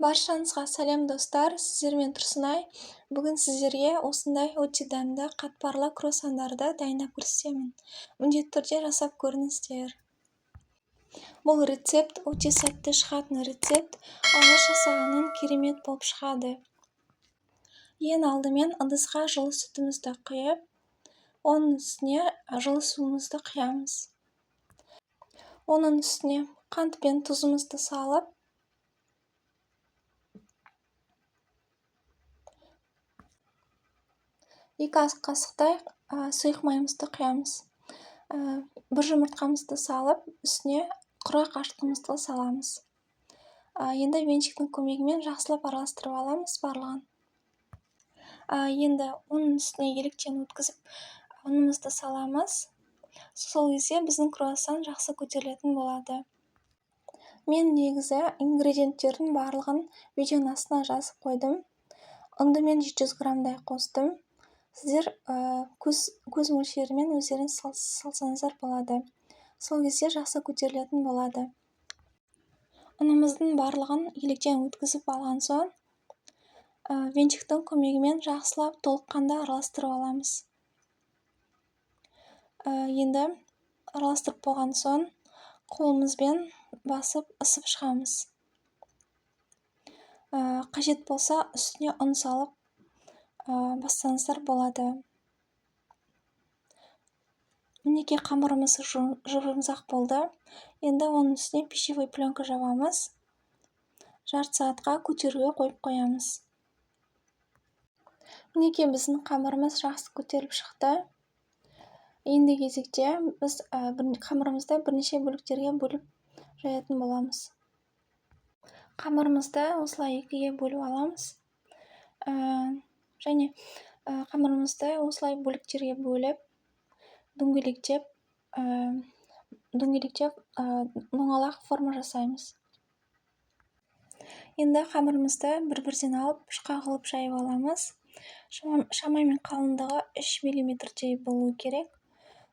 Баршаңызға сәлем достар, сіздермен Тұрсынай. Бүгін сіздерге осындай өте дәмді қатпарлы круассандарды дайындап көрсетемін. Міндетті түрде жасап көріңіздер. Бұл рецепт өте сәтті шығатын рецепт, алғаш жасағаннан керемет болып шығады. Ең алдымен ыдысқа жылы сүтімізді құйып, оның үстіне жылы суымызды құямыз. Оның үстіне қант пен тұзымызды салып, 2 ас қасықтай сұйық майымызды құямыз. 1 жұмыртқамызды салып, үстіне құрғақ ашытқымызды саламыз. Енді венчиктің көмегімен жақсылап араластырып аламыз барлығын. Енді оның үстіне електен өткізіп, ұнымызды саламыз. Сол кезде біздің круассан жақсы көтерілетін болады. Мен негізі ингредиенттердің барлығын видеоның астына жазып қойдым. Ұнды мен 700 граммдай қостым. Сіздер көз мөлшерімен өздеріңіз салсаңыздар болады. Сол кезде жақсы көтерілетін болады. Ұнымыздың барлығын електен өткізіп алған соң, венчиктің көмегімен жақсылап толыққанды араластырып аламыз. Енді араластырып болған соң, қолымызбен басып ысып шығамыз. Қажет болса, үстіне ұн салып бастаңыздар болады. Мінеки қамырымыз жұмсақ болды. Енді оның үстіне пищевой пленка жабамыз. Жарты сағатқа көтеруге қойып қоямыз. Мінеки біздің қамырымыз жақсы көтеріліп шықты. Енді кезекте біз қамырымызды бірнеше бөліктерге бөліп жаятын боламыз. Қамырымызды осылай 2-ге бөліп аламыз. Және қамырымызды осылай бөліктерге бөліп, дөңгелектеп доңғалақ форма жасаймыз. Енді қамырымызды бір-бірден алып, үшқа қылып жайып аламыз. Шамамен қалыңдығы 3 мм-дей болуы керек.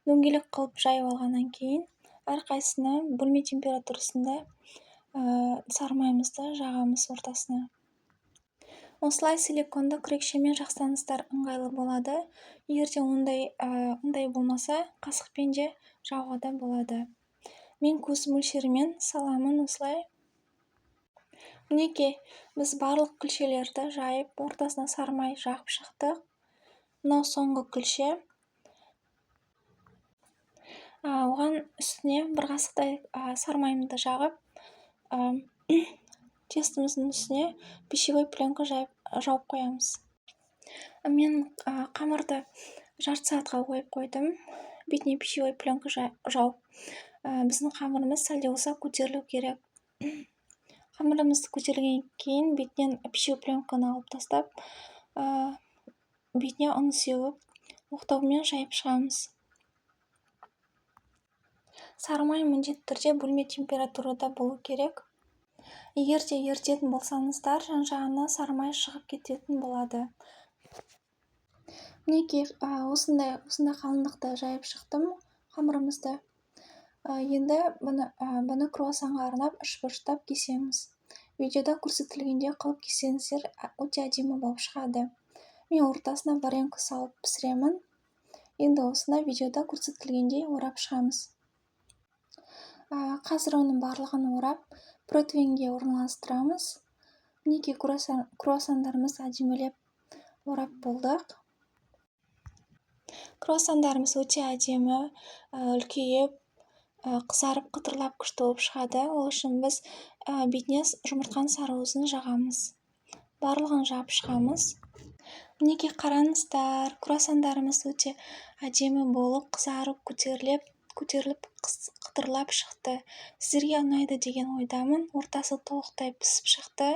Дөңгелек қылып жайып алғаннан кейін, әрқайсысына бөлме температурасында сарымайымызды жағамыз ортасына. Осылай силиконды күрекшемен жақсаңыздар ыңғайлы болады. Егерде ондай болмаса, қасықпен де жауға да болады. Мен көз мөлшерімен саламын осылай. Мінеки, біз барлық күлшелерді жайып, ортасына сарымай жағып шықтық. Мынау соңғы күлше. Оған үстіне 1 қасықтай сарымайымды жағып, тестіміздің үстіне пищевой пленка жауып қоямыз. Мен қамырды жарты сағатқа қойып қойдым. Бетіне пищевой пленка жауып. Біздің қамырымыз сәл де болса көтерілу керек. Қамырымызды көтерілгеннен кейін бетінен пищевой пленканы алып тастап, бетіне ұн сеуіп, оқтаумен жайып шығамыз. Сарымай міндетті түрде бөлме температурада болу керек. Егерде ерітетін болсаңыздар, жан-жағына сарымай шығып кететін болады. Мінеки, осындай қалыңдықта жайып шықтым қамырымызды. Енді бұны круассанға арнап 3 бұрыштап кесеміз. Видеода көрсетілгенде қылып кессеңіздер, өте әдемі болып шығады. Мен ортасына варенка салып пісіремін. Енді осыны видеода көрсетілгендей орап шығамыз. Қазір оның барлығын орап, противеньге орналастырамыз. Мінеки, круассандарымыз әдемілеп орап болдық. Круассандарымыз өте әдемі, үлкейіп, қызарып, қытырлап күшті болып шығады. Ол үшін біз бетіне жұмыртқаның сарыуызын жағамыз. Барлығын жап шығамыз. Мінеки, қараңыздар, круассандарымыз өте әдемі болып, қызарып, көтеріліп, қытырлап шықты. Сіздерге ұнайды деген ойдамын. Ортасы толықтай пісіп шықты.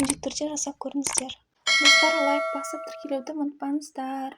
Міндетті түрде жасап көріңіздер. Достар, лайк басып тіркелуді ұмытпаңыздар.